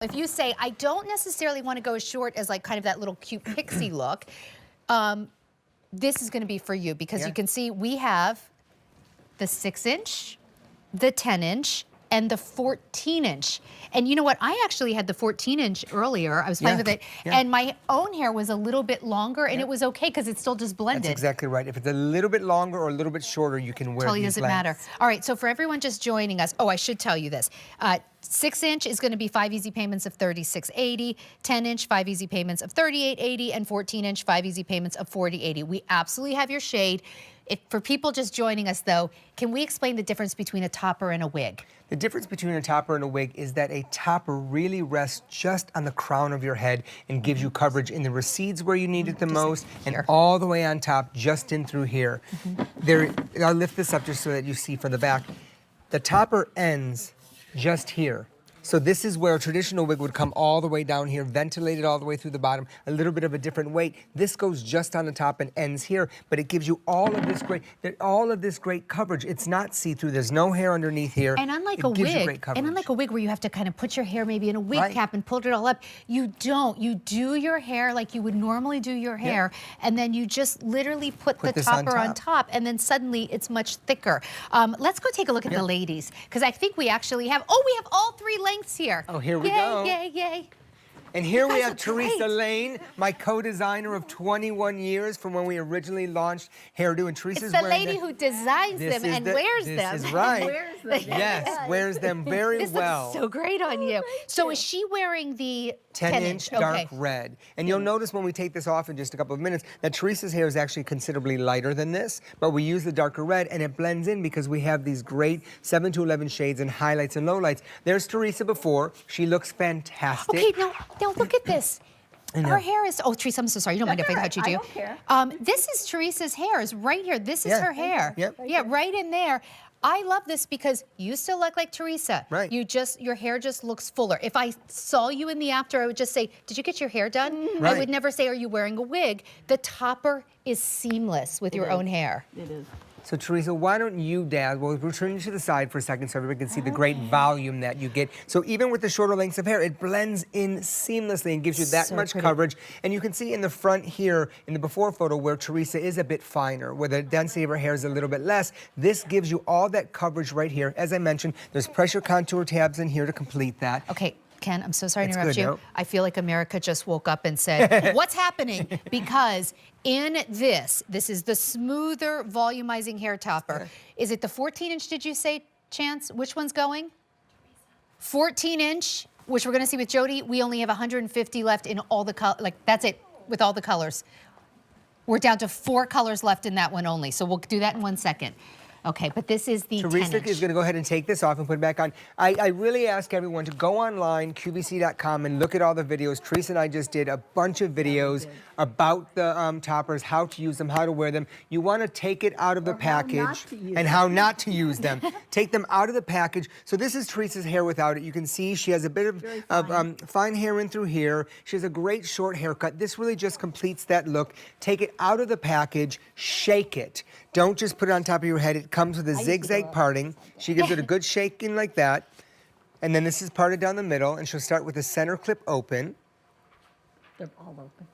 If you say, I don't necessarily want to go as short as like kind of that little cute pixie look, this is going to be for you because you can see we have the 6-inch, the 10-inch, and the 14-inch. And you know what? I actually had the 14-inch earlier. I was fine with it. And my own hair was a little bit longer, and it was okay because it still just blended. That's exactly right. If it's a little bit longer or a little bit shorter, you can wear totally these doesn't lengths. matter. All right, so for everyone just joining us, oh, I should tell you this. 6-inch is going to be 5 easy payments of $36.80, 10-inch 5 easy payments of $38.80, and 14-inch 5 easy payments of $40.80. We absolutely have your shade. For people just joining us, though, can we explain the difference between a topper and a wig? The difference between a topper and a wig is that a topper really rests just on the crown of your head and gives you coverage in the recedes where you need it the most and all the way on top, just in through here. I'll lift this up just so that you see from the back. The topper ends just here. So this is where a traditional wig would come all the way down here, ventilated all the way through the bottom, a little bit of a different weight. This goes just on the top and ends here, but it gives you all of this great coverage. It's not see-through. There's no hair underneath here. And unlike a wig, where you have to kind of put your hair maybe in a wig cap and pull it all up, you don't. You do your hair like you would normally do your hair, and then you just literally put the topper on top, and then suddenly it's much thicker. Let's go take a look at the ladies, because I think we actually have, we have all 3 lengths here. Oh, here we go. Yay, yay, yay. And here we have Teresa Lane, my co-designer of 21 years from when we originally launched Hairdo. And Teresa's the lady who designs them and wears them. This is right. Yes, wears them very well. This looks so great on you. So is she wearing the 10-inch dark red? And you'll notice when we take this off in just a couple of minutes that Teresa's hair is actually considerably lighter than this, but we use the darker red and it blends in because we have these great 7 to 11 shades and highlights and lowlights. There's Teresa before. She looks fantastic. Okay, now look at this. Her hair is, Teresa, I'm so sorry. You don't mind if I touch you, do you? I don't care. This is Teresa's hair, is right here. This is her hair. Yeah, right in there. I love this because you still look like Teresa. Right. Your hair just looks fuller. If I saw you in the after, I would just say, did you get your hair done? Right. I would never say, are you wearing a wig? The topper is seamless with your own hair. It is. So Teresa, why don't you we'll turn you to the side for a second so everybody can see the great volume that you get. So even with the shorter lengths of hair, it blends in seamlessly and gives you that much coverage. And you can see in the front here, in the before photo, where Teresa is a bit finer, where the density of her hair is a little bit less. This gives you all that coverage right here. As I mentioned, there's pressure contour tabs in here to complete that. Okay. Ken, I'm so sorry to interrupt you. I feel like America just woke up and said, what's happening? Because in this is the smoother volumizing hair topper. Is it the 14-inch, did you say, Chance? Which one's going? 14-inch, which we're going to see with Jody. We only have 150 left in all the colors. Like, that's it with all the colors. We're down to 4 colors left in that one only. So we'll do that in 1 second. Okay, but this is the Teresa 10-inch. is going to go ahead and take this off and put it back on. I really ask everyone to go online, QVC.com, and look at all the videos. Teresa and I just did a bunch of videos about the toppers, how to use them, how to wear them. You want to take it out of the package and how not to use them. Take them out of the package. So this is Teresa's hair without it. You can see she has a bit of fine hair in through here. She has a great short haircut. This really just completes that look. Take it out of the package, shake it. Don't just put it on top of your head. It comes with a zigzag parting. She gives it a good shaking like that. And then this is parted down the middle, and she'll start with the center clip open. They're all open.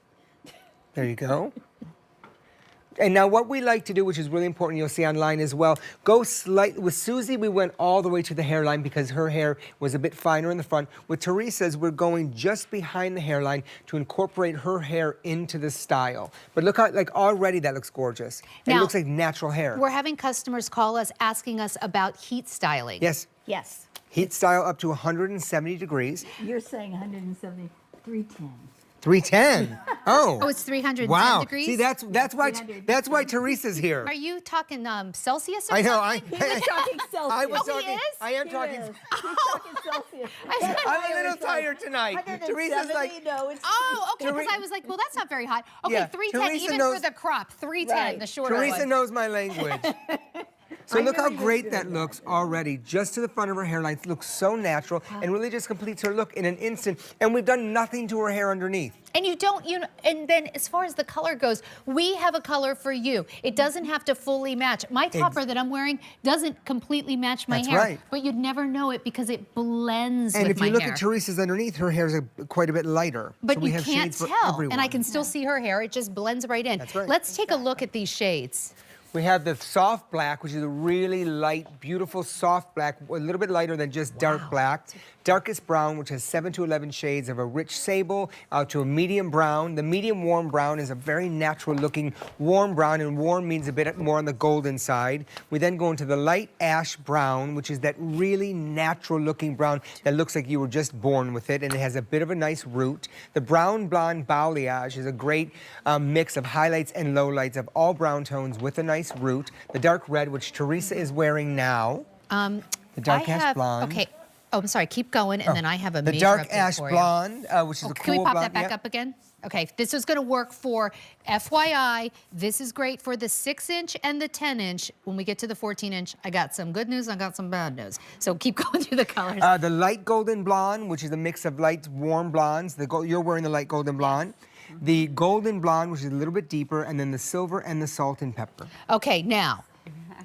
There you go. And now what we like to do, which is really important, you'll see online as well, go slightly. With Susie, we went all the way to the hairline because her hair was a bit finer in the front. With Teresa's, we're going just behind the hairline to incorporate her hair into the style. But look how, like, already that looks gorgeous. Now, it looks like natural hair. We're having customers call us asking us about heat styling. Yes. Yes. Heat style up to 170 degrees. You're saying 170, 310. 310. Oh. Oh, it's 310 wow. degrees? See, that's why Teresa's here. Are you talking Celsius or I know. something? He was talking Celsius. I was he is? I am talking. He's talking Celsius. I'm a little tired tonight. Teresa's like. No, it's okay, because I was like, well, that's not very hot. Okay, Yeah, 310, Teresa even knows, for the crop, 310, the shorter Teresa one. knows my language. So look how great that looks already. Just to the front of her hairline. It looks so natural and really just completes her look in an instant. And we've done nothing to her hair underneath. And and then as far as the color goes, we have a color for you. It doesn't have to fully match. My topper that I'm wearing doesn't completely match my hair. Right. But you'd never know it because it blends with my hair. And if you look at Teresa's underneath, her hair is quite a bit lighter. But so we you have can't shades for tell. everyone. And I can still see her hair. It just blends right in. That's right. Let's take a look at these shades. We have the soft black, which is a really light, beautiful soft black, a little bit lighter than just dark black. Darkest brown, which has 7 to 11 shades of a rich sable to a medium brown. The medium warm brown is a very natural looking warm brown, and warm means a bit more on the golden side. We then go into the light ash brown, which is that really natural looking brown that looks like you were just born with it, and it has a bit of a nice root. The brown blonde balayage is a great mix of highlights and lowlights of all brown tones with a nice root. The dark red, which Teresa is wearing now. The dark ash blonde. Okay. Oh, I'm sorry. Keep going, and then I have a The major dark update ash for you. blonde, which is a cool Can we pop blonde. that back up again? Okay, this is going to work for FYI. This is great for the 6-inch and the 10-inch. When we get to the 14-inch, I got some good news, I got some bad news. So keep going through the colors. The light golden blonde, which is a mix of light warm blondes. You're wearing the light golden blonde. The golden blonde, which is a little bit deeper, and then the silver and the salt and pepper. Okay, now,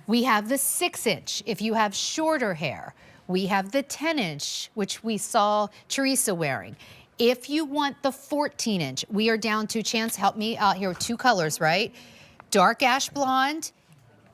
we have the 6-inch. If you have shorter hair, we have the 10-inch, which we saw Teresa wearing. If you want the 14-inch, we are down to, Chance, help me out here with 2 colors, right? Dark ash blonde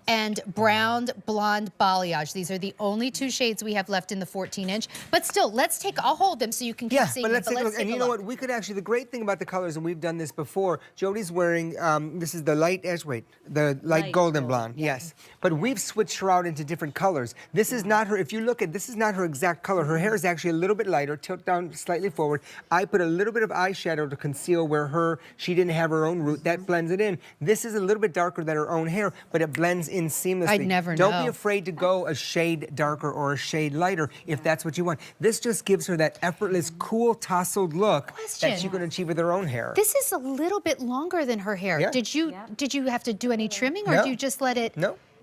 and brown blonde balayage. These are the only 2 shades we have left in the 14-inch. But still, I'll hold them so you can keep seeing but them. let's take a look. And you know what? We could actually, the great thing about the colors, and we've done this before, Jody's wearing, this is the light ash, the light golden blonde, yes. But we've switched her out into different colors. This is not her, if you look at, this is not her exact color. Her hair is actually a little bit lighter, tilt down slightly forward. I put a little bit of eyeshadow to conceal where she didn't have her own root. That blends it in. This is a little bit darker than her own hair, but it blends in seamlessly. I'd never know. Don't be afraid to go a shade darker or a shade lighter if that's what you want. This just gives her that effortless, cool, tousled look that she can achieve with her own hair. This is a little bit longer than her hair. Yeah. Did you have to do any trimming, or No. do you just let it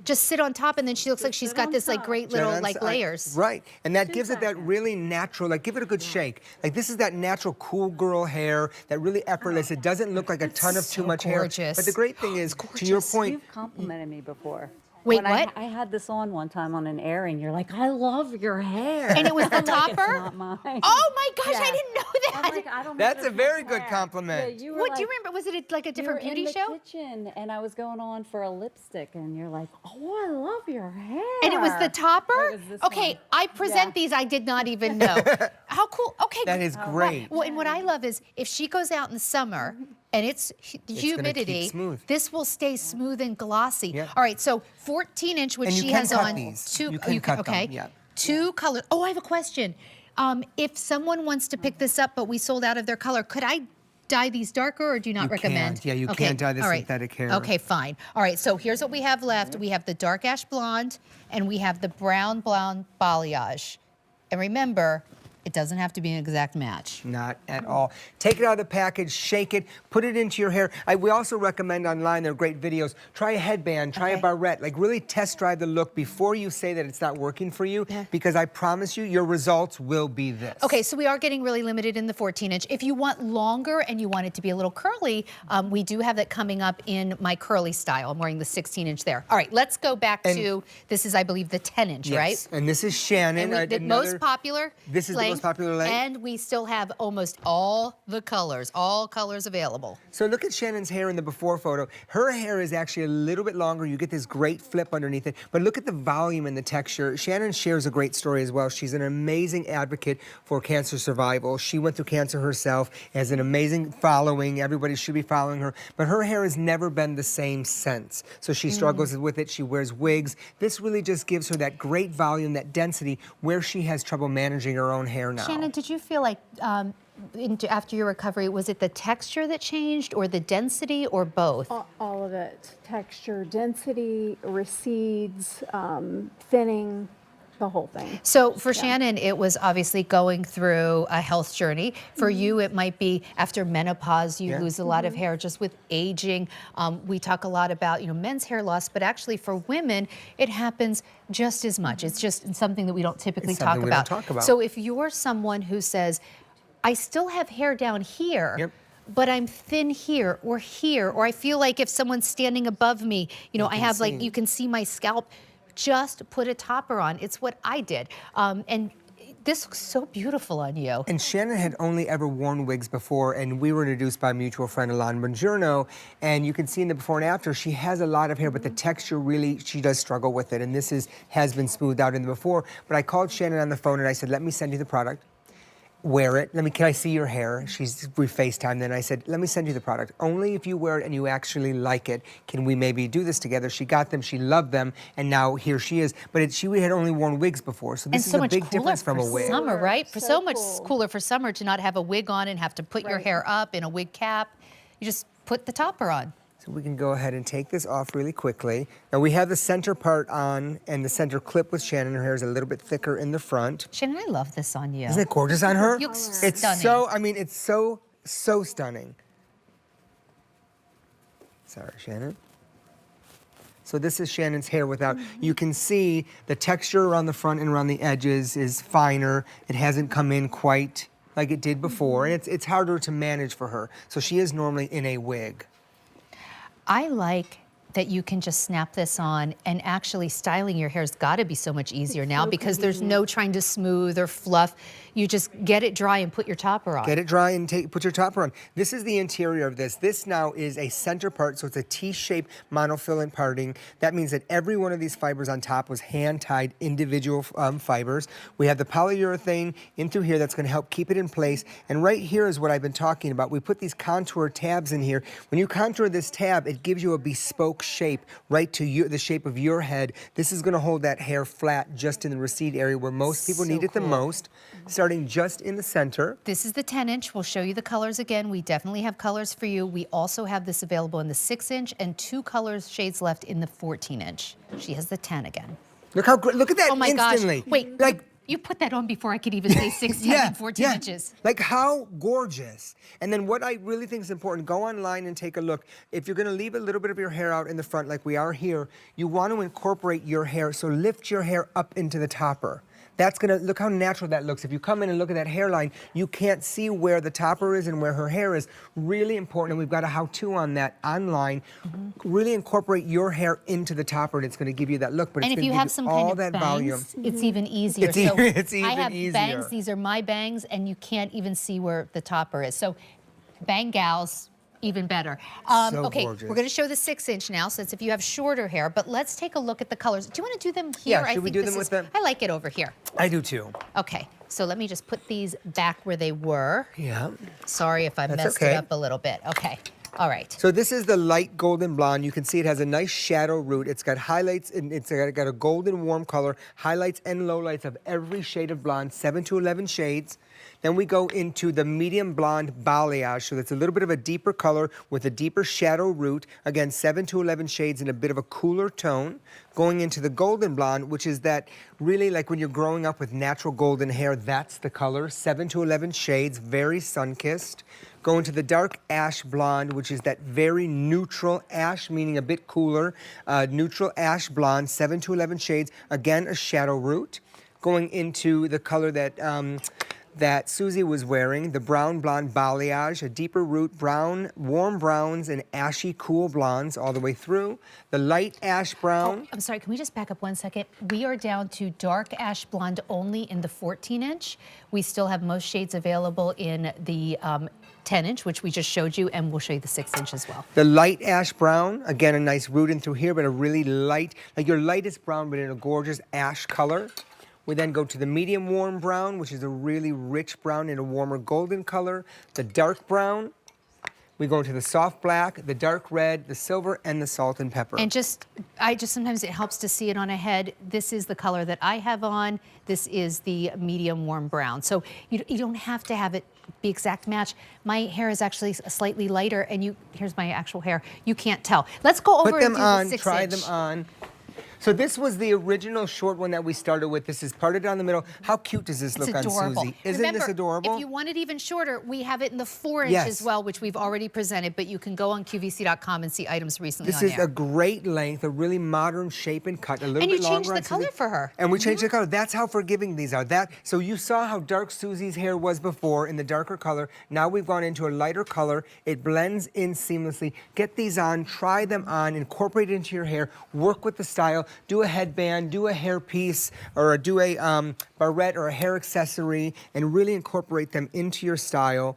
just sit on top, and then she looks like she's got this like great little layers? Right, and that gives it that really natural, like give it a good shake. Like this is that natural cool girl hair, that really effortless. It doesn't look like a ton of too much hair. But the great thing is, to your point, You've complimented me before. Wait, When what? I had this on one time on an airing. You're like, I love your hair. And it was the I'm like, topper? It's not mine. Oh my gosh, Yeah. I didn't know that. I'm like, I don't know that's if a it's very my good hair. compliment. Yeah, you were What do you like, remember? Was it like a different you were beauty in show? the kitchen, and I was going on for a lipstick, and you're like, oh, I love your hair. And it was the topper? It was this Okay, one. I present Yeah. these, I did not even know. How cool. Okay. That is great. Well, and what I love is if she goes out in the summer and it's humidity, keep smooth. this will stay smooth and glossy. Yeah. All right, so 14-inch, which And you she can has cut on these. two. You can cut them, okay. yeah. 2 colors. Oh, I have a question. If someone wants to pick this up, but we sold out of their color, could I dye these darker, or do you not You recommend? can't. Yeah, you Okay, can't dye the all right. synthetic hair. Okay, fine. All right, so here's what we have left. We have the dark ash blonde, and we have the brown blonde balayage. And remember, it doesn't have to be an exact match. Not at all. Take it out of the package, shake it, put it into your hair. We also recommend online, there are great videos. Try a headband, try a barrette. Like really test drive the look before you say that it's not working for you, because I promise you, your results will be this. Okay, so we are getting really limited in the 14-inch. If you want longer and you want it to be a little curly, we do have that coming up in my curly style. I'm wearing the 16-inch there. All right, let's go back to, this is, I believe, the 10-inch, Yes. right? And this is Shannon. And the most popular This is the most popular length. And we still have almost all the colors, all colors available. So look at Shannon's hair in the before photo. Her hair is actually a little bit longer. You get this great flip underneath it. But look at the volume and the texture. Shannon shares a great story as well. She's an amazing advocate for cancer survival. She went through cancer herself, has an amazing following. Everybody should be following her. But her hair has never been the same since. So she struggles with it. She wears wigs. This really just gives her that great volume, that density, where she has trouble managing her own hair now. Shannon, did you feel like after your recovery, was it the texture that changed or the density or both? All of it. Texture, density, recedes, thinning. the whole thing. So for Shannon, it was obviously going through a health journey. For you, it might be after menopause, you lose a lot of hair just with aging. We talk a lot about, you know, men's hair loss, but actually for women, it happens just as much. It's just something that we don't typically talk we about. don't talk about. So if you're someone who says, I still have hair down here, but I'm thin here, or I feel like if someone's standing above me, you know, I have like, you can see my scalp, just put a topper on. It's what I did. And this looks so beautiful on you. And Shannon had only ever worn wigs before, and we were introduced by a mutual friend, Alon Bongiorno, and you can see in the before and after, she has a lot of hair, but the texture really, she does struggle with it, and this has been smoothed out in the before. But I called Shannon on the phone, and I said, let me send you the product. Wear it. Can I see your hair? We FaceTimed, then I said, let me send you the product. Only if you wear it and you actually like it, can we maybe do this together? She got them, she loved them, and now here she is. But she had only worn wigs before, so this is a big difference from a wig. Summer, right? For so much cool. cooler for summer to not have a wig on and have to put your hair up in a wig cap. You just put the topper on. So we can go ahead and take this off really quickly. Now we have the center part on and the center clip with Shannon. Her hair is a little bit thicker in the front. Shannon, I love this on you. Isn't it gorgeous on her? You look It's stunning. so, I mean, it's so stunning. Sorry, Shannon. So this is Shannon's hair without, you can see the texture around the front and around the edges is finer. It hasn't come in quite like it did before. And it's harder to manage for her. So she is normally in a wig. I like that you can just snap this on, and actually styling your hair's got to be so much easier now because there's no trying to smooth or fluff. You just get it dry and put your topper on. Get it dry and put your topper on. This is the interior of this. This now is a center part, so it's a T-shaped monofilament parting. That means that every one of these fibers on top was hand-tied individual fibers. We have the polyurethane in through here that's going to help keep it in place. And right here is what I've been talking about. We put these contour tabs in here. When you contour this tab, it gives you a bespoke shape right to the shape of your head. This is going to hold that hair flat just in the recede area where most people need it the most, starting just in the center. This is the 10-inch. We'll show you the colors again. We definitely have colors for you. We also have this available in the 6-inch and 2 colors shades left in the 14-inch. She has the 10 again. Look how great, look at that Oh my instantly. gosh. Wait, like, you put that on before I could even say 6, 10, and 14 inches. Like how gorgeous. And then what I really think is important, go online and take a look. If you're gonna leave a little bit of your hair out in the front like we are here, you want to incorporate your hair, so lift your hair up into the topper. That's gonna, look how natural that looks. If you come in and look at that hairline, you can't see where the topper is and where her hair is. Really important, and we've got a how-to on that online. Really incorporate your hair into the topper, and it's gonna give you that look, but And it's if gonna you give have you some all kind of that bangs, volume. it's even easier. It's So it's even I have easier. bangs. These are my bangs, and you can't even see where the topper is. So bang gals, even better. So okay, gorgeous. we're going to show the 6-inch now, so it's if you have shorter hair. But let's take a look at the colors. Do you want to do them here? Yeah, should we do them with them? I like it over here. I do too. Okay, so let me just put these back where they were. Yeah. Sorry if I That's messed okay. it up a little bit. Okay, all right. So this is the light golden blonde. You can see it has a nice shadow root. It's got highlights, and it's got a golden warm color, highlights and lowlights of every shade of blonde, 7 to 11 shades. Then we go into the medium blonde balayage, so that's a little bit of a deeper color with a deeper shadow root. Again, 7 to 11 shades in a bit of a cooler tone. Going into the golden blonde, which is that really like when you're growing up with natural golden hair, that's the color, 7 to 11 shades, very sun-kissed. Go into the dark ash blonde, which is that very neutral ash, meaning a bit cooler, neutral ash blonde, 7 to 11 shades, again a shadow root. Going into the color that Susie was wearing, the brown blonde balayage, a deeper root, brown, warm browns and ashy cool blondes all the way through. The light ash brown. Oh, I'm sorry, can we just back up 1 second? We are down to dark ash blonde only in the 14-inch. We still have most shades available in the 10-inch, which we just showed you, and we'll show you the 6-inch as well. The light ash brown, again a nice root in through here, but a really light, like your lightest brown, but in a gorgeous ash color. We then go to the medium warm brown, which is a really rich brown in a warmer golden color. The dark brown. We go into the soft black, the dark red, the silver, and the salt and pepper. And sometimes it helps to see it on a head. This is the color that I have on. This is the medium warm brown. So you don't have to have it be exact match. My hair is actually slightly lighter, and here's my actual hair. You can't tell. Let's go over Put them and do on, the 6-inch. try them on. So this was the original short one that we started with. This is parted down the middle. How cute does this It's look adorable. on Susie? Isn't Remember, this adorable? if you want it even shorter, we have it in the 4-inch Yes. as well, which we've already presented, but you can go on QVC.com and see items recently This on is there. a great length, a really modern shape and cut, a little And bit you longer changed the on Susie. color for her. And we changed the color. That's how forgiving these are. So you saw how dark Susie's hair was before in the darker color. Now we've gone into a lighter color. It blends in seamlessly. Get these on, try them on, incorporate it into your hair, work with the style, do a headband, do a hairpiece, or do a barrette or a hair accessory, and really incorporate them into your style.